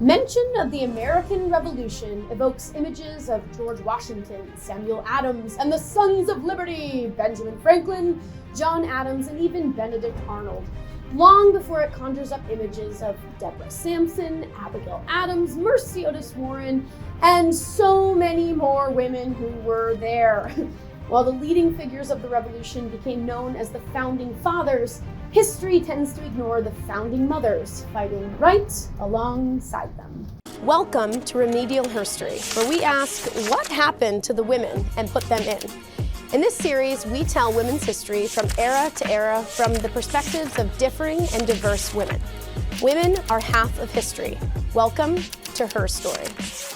Mention of the American Revolution evokes images of George Washington, Samuel Adams, and the Sons of Liberty, Benjamin Franklin, John Adams, and even Benedict Arnold, long before it conjures up images of Deborah Sampson, Abigail Adams, Mercy Otis Warren, and so many more women who were there. While the leading figures of the revolution became known as the Founding Fathers, history tends to ignore the Founding Mothers, fighting right alongside them. Welcome to Remedial Herstory, where we ask what happened to the women and put them in. In this series, we tell women's history from era to era from the perspectives of differing and diverse women. Women are half of history. Welcome to Herstory.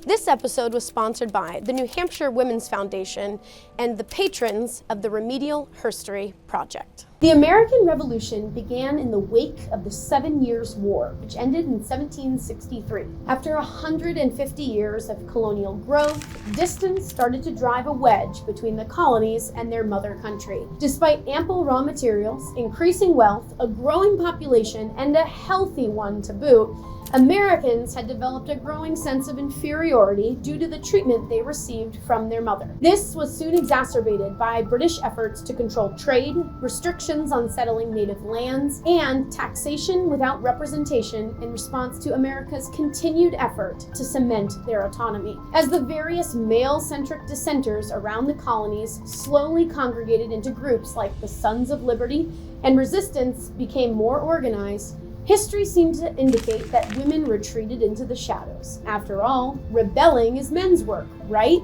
This episode was sponsored by the New Hampshire Women's Foundation and the patrons of the Remedial Herstory Project. The American Revolution began in the wake of the 7 Years' War, which ended in 1763. After 150 years of colonial growth, distance started to drive a wedge between the colonies and their mother country. Despite ample raw materials, increasing wealth, a growing population, and a healthy one to boot, Americans had developed a growing sense of inferiority due to the treatment they received from their mother. This was soon exacerbated by British efforts to control trade, restrictions on settling native lands, and taxation without representation in response to America's continued effort to cement their autonomy. As the various male-centric dissenters around the colonies slowly congregated into groups like the Sons of Liberty and resistance became more organized, history seemed to indicate that women retreated into the shadows. After all, rebelling is men's work, right?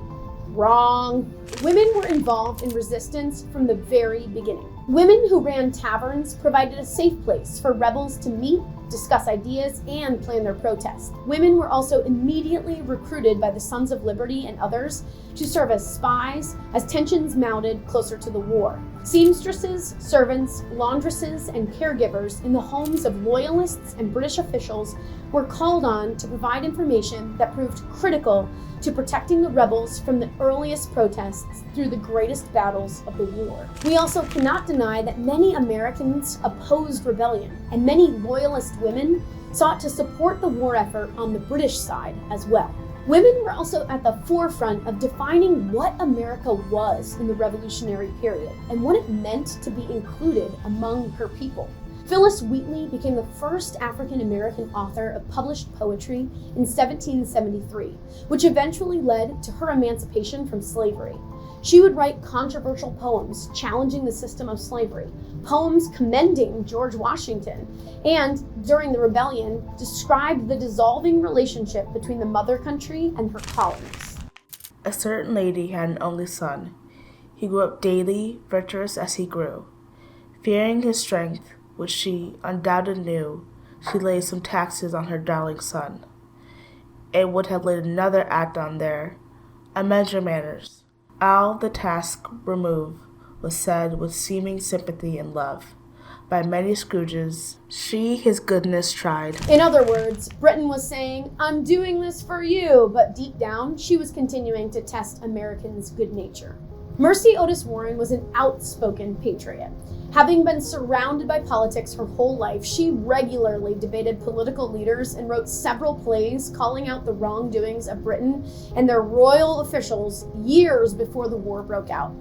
Wrong. Women were involved in resistance from the very beginning. Women who ran taverns provided a safe place for rebels to meet, discuss ideas, and plan their protests. Women were also immediately recruited by the Sons of Liberty and others to serve as spies as tensions mounted closer to the war. Seamstresses, servants, laundresses, and caregivers in the homes of loyalists and British officials were called on to provide information that proved critical to protecting the rebels from the earliest protests through the greatest battles of the war. We also cannot deny that many Americans opposed rebellion, and many loyalist women sought to support the war effort on the British side as well. Women were also at the forefront of defining what America was in the Revolutionary period and what it meant to be included among her people. Phyllis Wheatley became the first African-American author of published poetry in 1773, which eventually led to her emancipation from slavery. She would write controversial poems challenging the system of slavery, poems commending George Washington, and, during the rebellion, described the dissolving relationship between the mother country and her colonies. A certain lady had an only son. He grew up daily, virtuous as he grew. Fearing his strength, which she undoubtedly knew, she laid some taxes on her darling son. It would have laid another act on there, a measure manners. All the task removed was said with seeming sympathy and love. By many Scrooges, she his goodness tried. In other words, Britain was saying, "I'm doing this for you," but deep down, she was continuing to test Americans' good nature. Mercy Otis Warren was an outspoken patriot. Having been surrounded by politics her whole life, she regularly debated political leaders and wrote several plays calling out the wrongdoings of Britain and their royal officials years before the war broke out.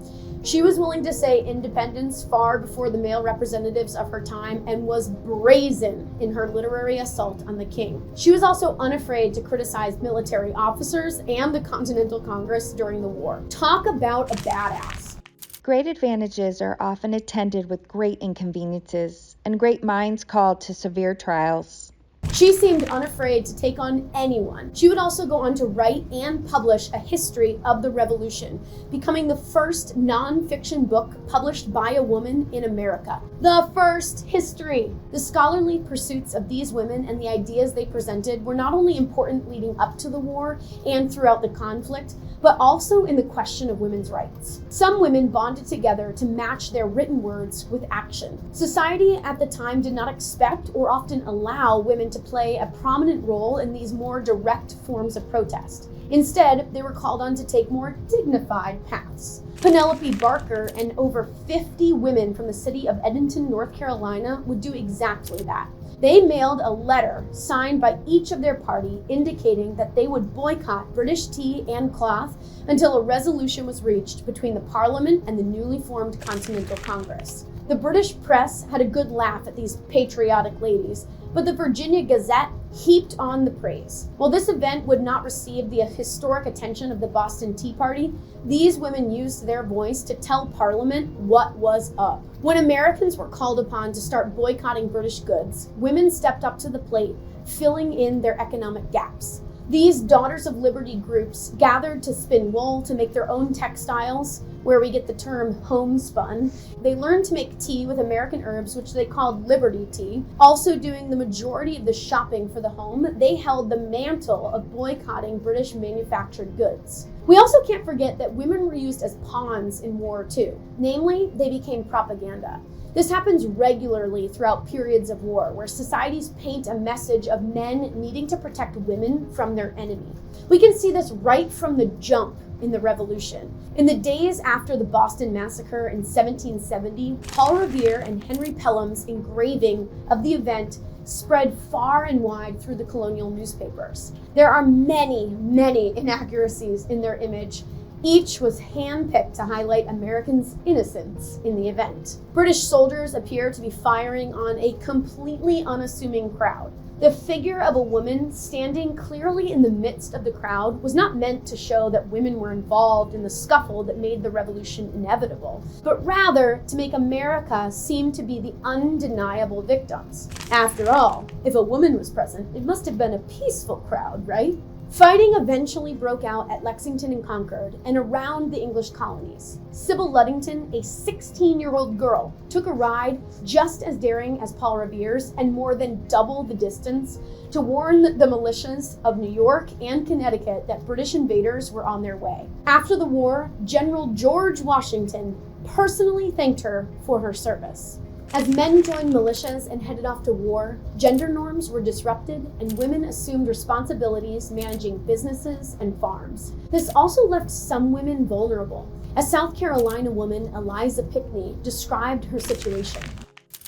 She was willing to say independence far before the male representatives of her time and was brazen in her literary assault on the king. She was also unafraid to criticize military officers and the Continental Congress during the war. Talk about a badass. Great advantages are often attended with great inconveniences, and great minds called to severe trials. She seemed unafraid to take on anyone. She would also go on to write and publish a history of the Revolution, becoming the first non-fiction book published by a woman in America. The first history! The scholarly pursuits of these women and the ideas they presented were not only important leading up to the war and throughout the conflict, but also in the question of women's rights. Some women bonded together to match their written words with action. Society at the time did not expect or often allow women women to play a prominent role in these more direct forms of protest. Instead, they were called on to take more dignified paths. Penelope Barker and over 50 women from the city of Edenton, North Carolina would do exactly that. They mailed a letter signed by each of their party indicating that they would boycott British tea and cloth until a resolution was reached between the Parliament and the newly formed Continental Congress. The British press had a good laugh at these patriotic ladies, but the Virginia Gazette heaped on the praise. While this event would not receive the historic attention of the Boston Tea Party, these women used their voice to tell Parliament what was up. When Americans were called upon to start boycotting British goods, women stepped up to the plate, filling in their economic gaps. These Daughters of Liberty groups gathered to spin wool to make their own textiles, where we get the term homespun. They learned to make tea with American herbs, which they called Liberty tea. Also doing the majority of the shopping for the home, they held the mantle of boycotting British manufactured goods. We also can't forget that women were used as pawns in war too. Namely, they became propaganda. This happens regularly throughout periods of war, where societies paint a message of men needing to protect women from their enemy. We can see this right from the jump in the Revolution. In the days after the Boston Massacre in 1770, Paul Revere and Henry Pelham's engraving of the event spread far and wide through the colonial newspapers. There are many, many inaccuracies in their image. Each was handpicked to highlight Americans' innocence in the event. British soldiers appear to be firing on a completely unassuming crowd. The figure of a woman standing clearly in the midst of the crowd was not meant to show that women were involved in the scuffle that made the revolution inevitable, but rather to make America seem to be the undeniable victims. After all, if a woman was present, it must have been a peaceful crowd, right? Fighting eventually broke out at Lexington and Concord and around the English colonies. Sybil Ludington, a 16-year-old girl, took a ride just as daring as Paul Revere's and more than double the distance to warn the militias of New York and Connecticut that British invaders were on their way. After the war, General George Washington personally thanked her for her service. As men joined militias and headed off to war, gender norms were disrupted and women assumed responsibilities managing businesses and farms. This also left some women vulnerable. A South Carolina woman, Eliza Pickney, described her situation.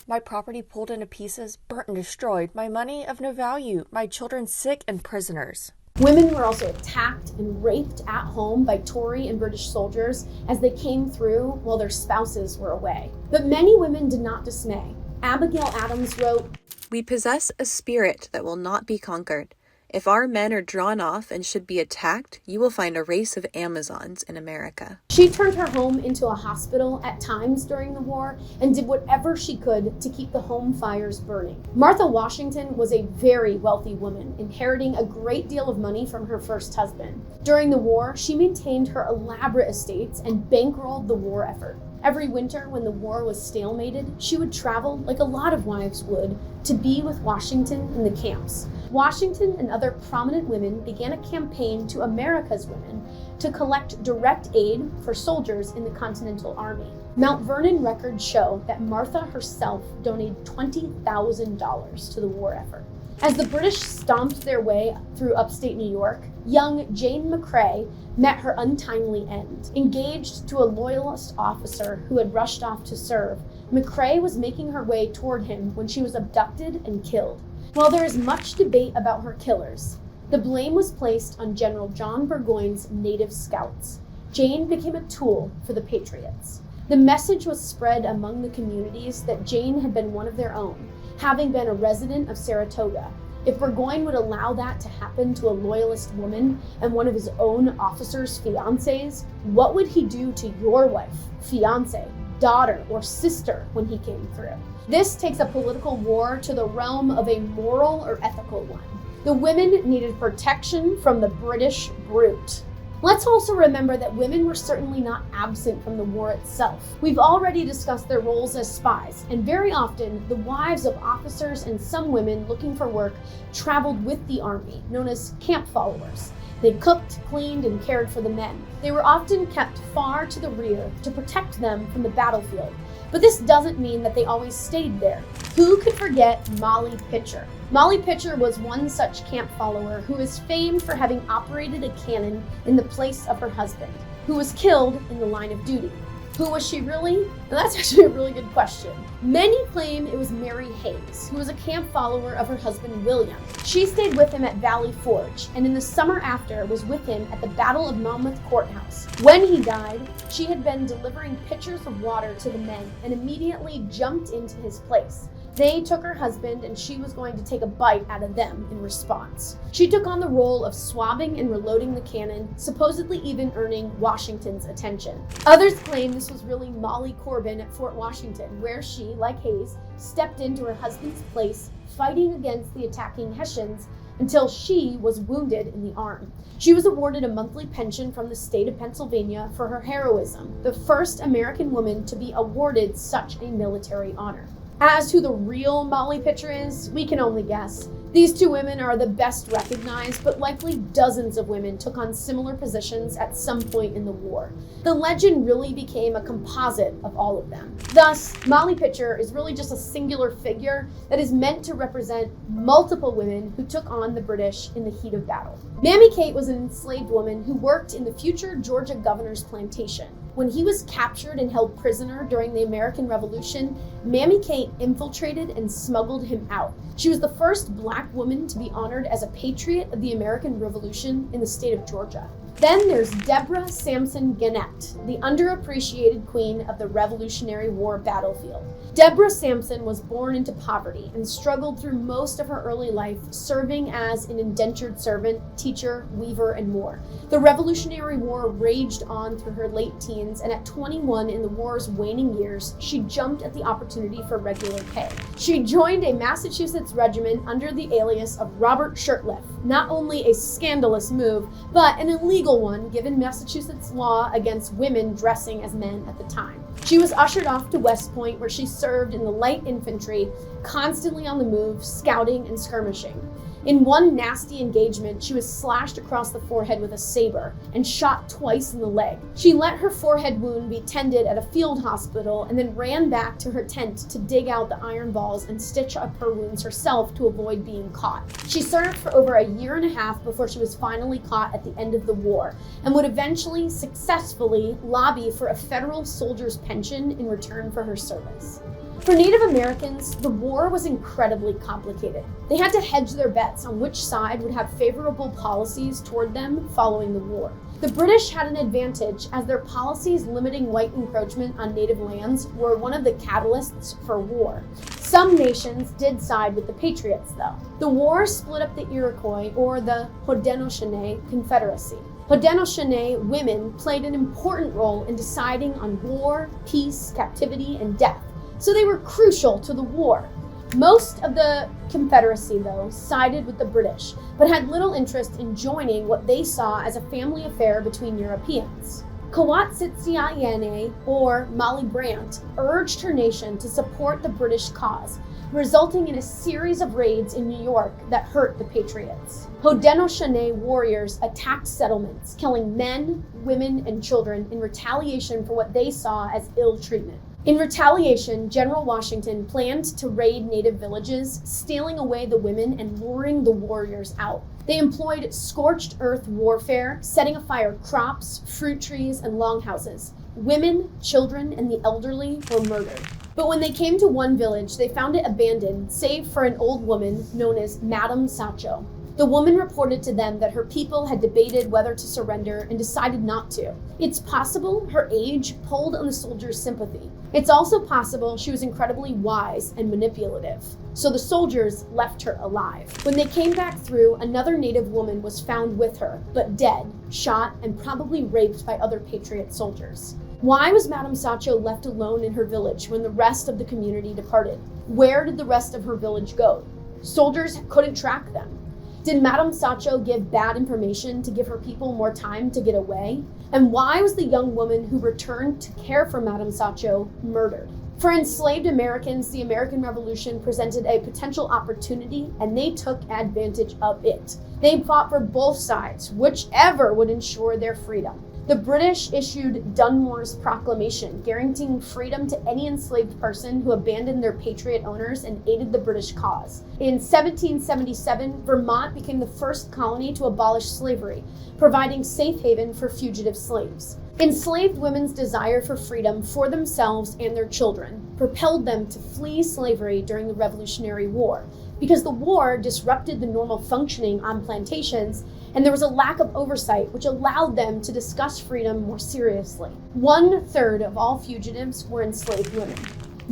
My property pulled into pieces, burnt and destroyed, my money of no value, my children sick and prisoners. Women were also attacked and raped at home by Tory and British soldiers as they came through while their spouses were away. But many women did not dismay. Abigail Adams wrote, "We possess a spirit that will not be conquered. If our men are drawn off and should be attacked, you will find a race of Amazons in America." She turned her home into a hospital at times during the war and did whatever she could to keep the home fires burning. Martha Washington was a very wealthy woman, inheriting a great deal of money from her first husband. During the war, she maintained her elaborate estates and bankrolled the war effort. Every winter, when the war was stalemated, she would travel, like a lot of wives would, to be with Washington in the camps. Washington and other prominent women began a campaign to America's women to collect direct aid for soldiers in the Continental Army. Mount Vernon records show that Martha herself donated $20,000 to the war effort. As the British stomped their way through upstate New York, young Jane McCrae met her untimely end. Engaged to a loyalist officer who had rushed off to serve, McCrae was making her way toward him when she was abducted and killed. While there is much debate about her killers, the blame was placed on General John Burgoyne's native scouts. Jane became a tool for the Patriots. The message was spread among the communities that Jane had been one of their own, having been a resident of Saratoga. If Burgoyne would allow that to happen to a loyalist woman and one of his own officers' fiancés, what would he do to your wife, fiancé, daughter, or sister when he came through? This takes a political war to the realm of a moral or ethical one. The women needed protection from the British brute. Let's also remember that women were certainly not absent from the war itself. We've already discussed their roles as spies, and very often the wives of officers and some women looking for work traveled with the army, known as camp followers. They cooked, cleaned, and cared for the men. They were often kept far to the rear to protect them from the battlefield, but this doesn't mean that they always stayed there. Who could forget Molly Pitcher? Molly Pitcher was one such camp follower who is famed for having operated a cannon in the place of her husband, who was killed in the line of duty. Who was she really? Now that's actually a really good question. Many claim it was Mary Hayes, who was a camp follower of her husband William. She stayed with him at Valley Forge, and in the summer after was with him at the Battle of Monmouth Courthouse. When he died, she had been delivering pitchers of water to the men and immediately jumped into his place. They took her husband, and she was going to take a bite out of them in response. She took on the role of swabbing and reloading the cannon, supposedly even earning Washington's attention. Others claim this was really Molly Corbin at Fort Washington, where she, like Hayes, stepped into her husband's place, fighting against the attacking Hessians until she was wounded in the arm. She was awarded a monthly pension from the state of Pennsylvania for her heroism, the first American woman to be awarded such a military honor. As to who the real Molly Pitcher is, we can only guess. These two women are the best recognized, but likely dozens of women took on similar positions at some point in the war. The legend really became a composite of all of them. Thus, Molly Pitcher is really just a singular figure that is meant to represent multiple women who took on the British in the heat of battle. Mammy Kate was an enslaved woman who worked in the future Georgia governor's plantation. When he was captured and held prisoner during the American Revolution, Mammy Kate infiltrated and smuggled him out. She was the first Black woman to be honored as a patriot of the American Revolution in the state of Georgia. Then there's Deborah Sampson Gannett, the underappreciated queen of the Revolutionary War battlefield. Deborah Sampson was born into poverty and struggled through most of her early life serving as an indentured servant, teacher, weaver, and more. The Revolutionary War raged on through her late teens, and at 21 in the war's waning years, she jumped at the opportunity for regular pay. She joined a Massachusetts regiment under the alias of Robert Shirtliff, not only a scandalous move, but an illegal one given Massachusetts law against women dressing as men at the time. She was ushered off to West Point, where she served in the light infantry, constantly on the move, scouting and skirmishing. In one nasty engagement, she was slashed across the forehead with a saber and shot twice in the leg. She let her forehead wound be tended at a field hospital and then ran back to her tent to dig out the iron balls and stitch up her wounds herself to avoid being caught. She served for over a year and a half before she was finally caught at the end of the war and would eventually successfully lobby for a federal soldier's pension in return for her service. For Native Americans, the war was incredibly complicated. They had to hedge their bets on which side would have favorable policies toward them following the war. The British had an advantage as their policies limiting white encroachment on native lands were one of the catalysts for war. Some nations did side with the Patriots, though. The war split up the Iroquois, or the Haudenosaunee Confederacy. Haudenosaunee women played an important role in deciding on war, peace, captivity, and death, so they were crucial to the war. Most of the Confederacy, though, sided with the British, but had little interest in joining what they saw as a family affair between Europeans. Kawatsitiayene, or Molly Brant, urged her nation to support the British cause, resulting in a series of raids in New York that hurt the Patriots. Haudenosaunee warriors attacked settlements, killing men, women, and children in retaliation for what they saw as ill treatment. In retaliation, General Washington planned to raid native villages, stealing away the women and luring the warriors out. They employed scorched earth warfare, setting afire crops, fruit trees, and longhouses. Women, children, and the elderly were murdered. But when they came to one village, they found it abandoned, save for an old woman known as Madame Sacho. The woman reported to them that her people had debated whether to surrender and decided not to. It's possible her age pulled on the soldiers' sympathy. It's also possible she was incredibly wise and manipulative, so the soldiers left her alive. When they came back through, another native woman was found with her, but dead, shot, and probably raped by other Patriot soldiers. Why was Madame Sacho left alone in her village when the rest of the community departed? Where did the rest of her village go? Soldiers couldn't track them. Did Madame Sancho give bad information to give her people more time to get away? And why was the young woman who returned to care for Madame Sancho murdered? For enslaved Americans, the American Revolution presented a potential opportunity, and they took advantage of it. They fought for both sides, whichever would ensure their freedom. The British issued Dunmore's Proclamation, guaranteeing freedom to any enslaved person who abandoned their patriot owners and aided the British cause. In 1777, Vermont became the first colony to abolish slavery, providing safe haven for fugitive slaves. Enslaved women's desire for freedom for themselves and their children propelled them to flee slavery during the Revolutionary War, because the war disrupted the normal functioning on plantations, and there was a lack of oversight which allowed them to discuss freedom more seriously. 1/3 of all fugitives were enslaved women.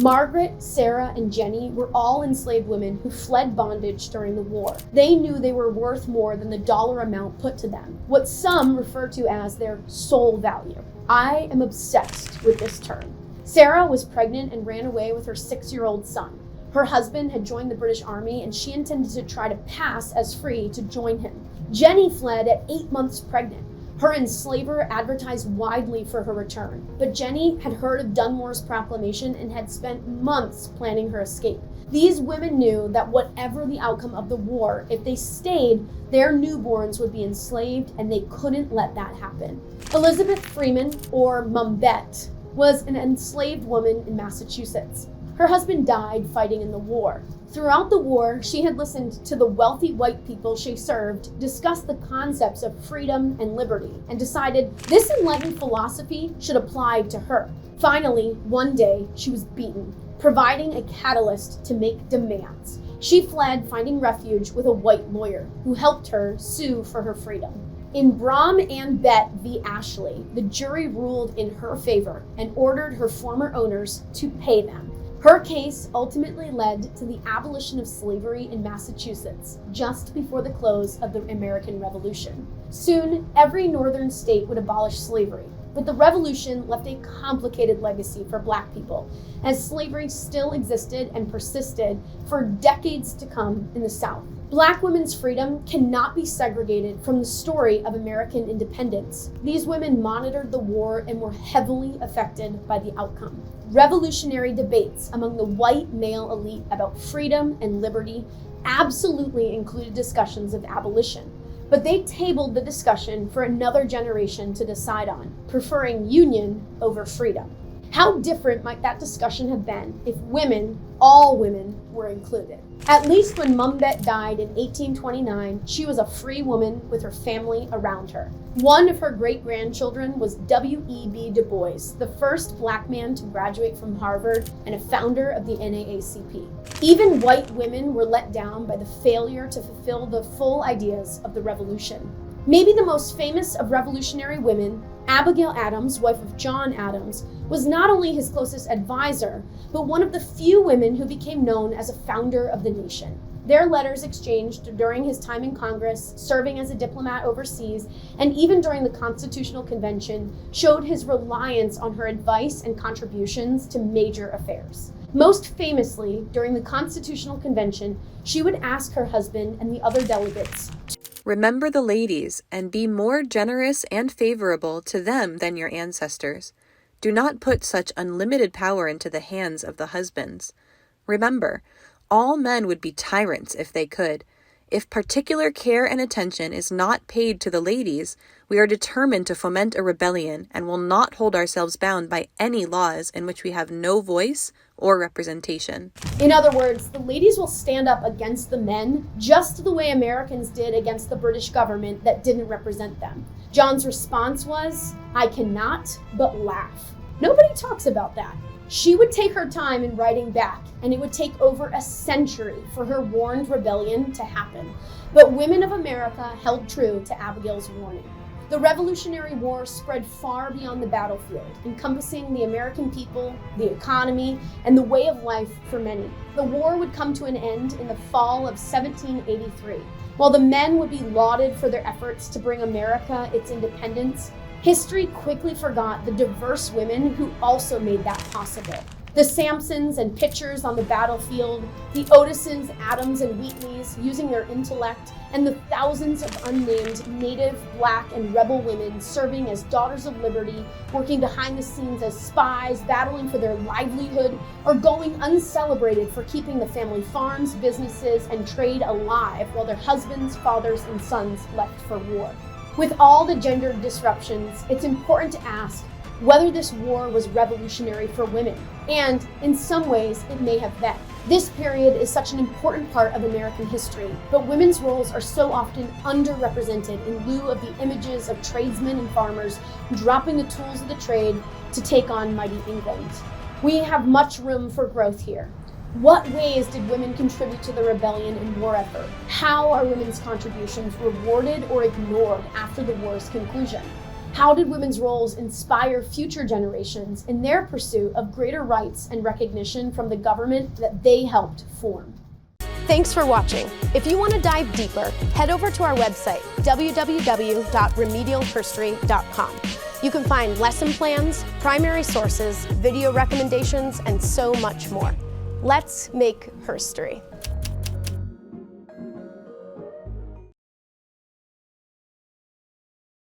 Margaret, Sarah, and Jenny were all enslaved women who fled bondage during the war. They knew they were worth more than the dollar amount put to them, what some refer to as their soul value. I am obsessed with this term. Sarah was pregnant and ran away with her 6-year-old son. Her husband had joined the British Army, and she intended to try to pass as free to join him. Jenny fled at 8 months pregnant. Her enslaver advertised widely for her return, but Jenny had heard of Dunmore's proclamation and had spent months planning her escape. These women knew that whatever the outcome of the war, if they stayed, their newborns would be enslaved, and they couldn't let that happen. Elizabeth Freeman, or Mumbet, was an enslaved woman in Massachusetts. Her husband died fighting in the war. Throughout the war, she had listened to the wealthy white people she served discuss the concepts of freedom and liberty, and decided this enlightened philosophy should apply to her. Finally, one day, she was beaten, providing a catalyst to make demands. She fled, finding refuge with a white lawyer, who helped her sue for her freedom. In Brom and Bet v. Ashley, the jury ruled in her favor and ordered her former owners to pay them. Her case ultimately led to the abolition of slavery in Massachusetts, just before the close of the American Revolution. Soon, every northern state would abolish slavery, but the Revolution left a complicated legacy for Black people, as slavery still existed and persisted for decades to come in the South. Black women's freedom cannot be segregated from the story of American independence. These women monitored the war and were heavily affected by the outcome. Revolutionary debates among the white male elite about freedom and liberty absolutely included discussions of abolition, but they tabled the discussion for another generation to decide on, preferring union over freedom. How different might that discussion have been if women, all women, were included? At least when Mumbet died in 1829, she was a free woman with her family around her. One of her great-grandchildren was W.E.B. Du Bois, the first Black man to graduate from Harvard and a founder of the NAACP. Even white women were let down by the failure to fulfill the full ideas of the revolution. Maybe the most famous of revolutionary women, Abigail Adams, wife of John Adams, was not only his closest advisor, but one of the few women who became known as a founder of the nation. Their letters exchanged during his time in Congress, serving as a diplomat overseas, and even during the Constitutional Convention, showed his reliance on her advice and contributions to major affairs. Most famously, during the Constitutional Convention, she would ask her husband and the other delegates, "Remember the ladies, and be more generous and favorable to them than your ancestors. Do not put such unlimited power into the hands of the husbands. Remember, all men would be tyrants if they could. If particular care and attention is not paid to the ladies, we are determined to foment a rebellion and will not hold ourselves bound by any laws in which we have no voice or representation." In other words, the ladies will stand up against the men just the way Americans did against the British government that didn't represent them. John's response was, "I cannot but laugh." Nobody talks about that. She would take her time in writing back, and it would take over a century for her warned rebellion to happen. But women of America held true to Abigail's warning. The Revolutionary War spread far beyond the battlefield, encompassing the American people, the economy, and the way of life for many. The war would come to an end in the fall of 1783. While the men would be lauded for their efforts to bring America its independence, history quickly forgot the diverse women who also made that possible. The Sampsons and Pitchers on the battlefield, the Otisons, Adams, and Wheatleys using their intellect, and the thousands of unnamed Native, Black, and rebel women serving as Daughters of Liberty, working behind the scenes as spies, battling for their livelihood, or going uncelebrated for keeping the family farms, businesses, and trade alive while their husbands, fathers, and sons left for war. With all the gender disruptions, it's important to ask whether this war was revolutionary for women, and in some ways it may have been. This period is such an important part of American history, but women's roles are so often underrepresented in lieu of the images of tradesmen and farmers dropping the tools of the trade to take on mighty England. We have much room for growth here. What ways did women contribute to the rebellion and war effort? How are women's contributions rewarded or ignored after the war's conclusion? How did women's roles inspire future generations in their pursuit of greater rights and recognition from the government that they helped form? Thanks for watching. If you want to dive deeper, head over to our website, www.remedialherstory.com. You can find lesson plans, primary sources, video recommendations, and so much more. Let's make herstory.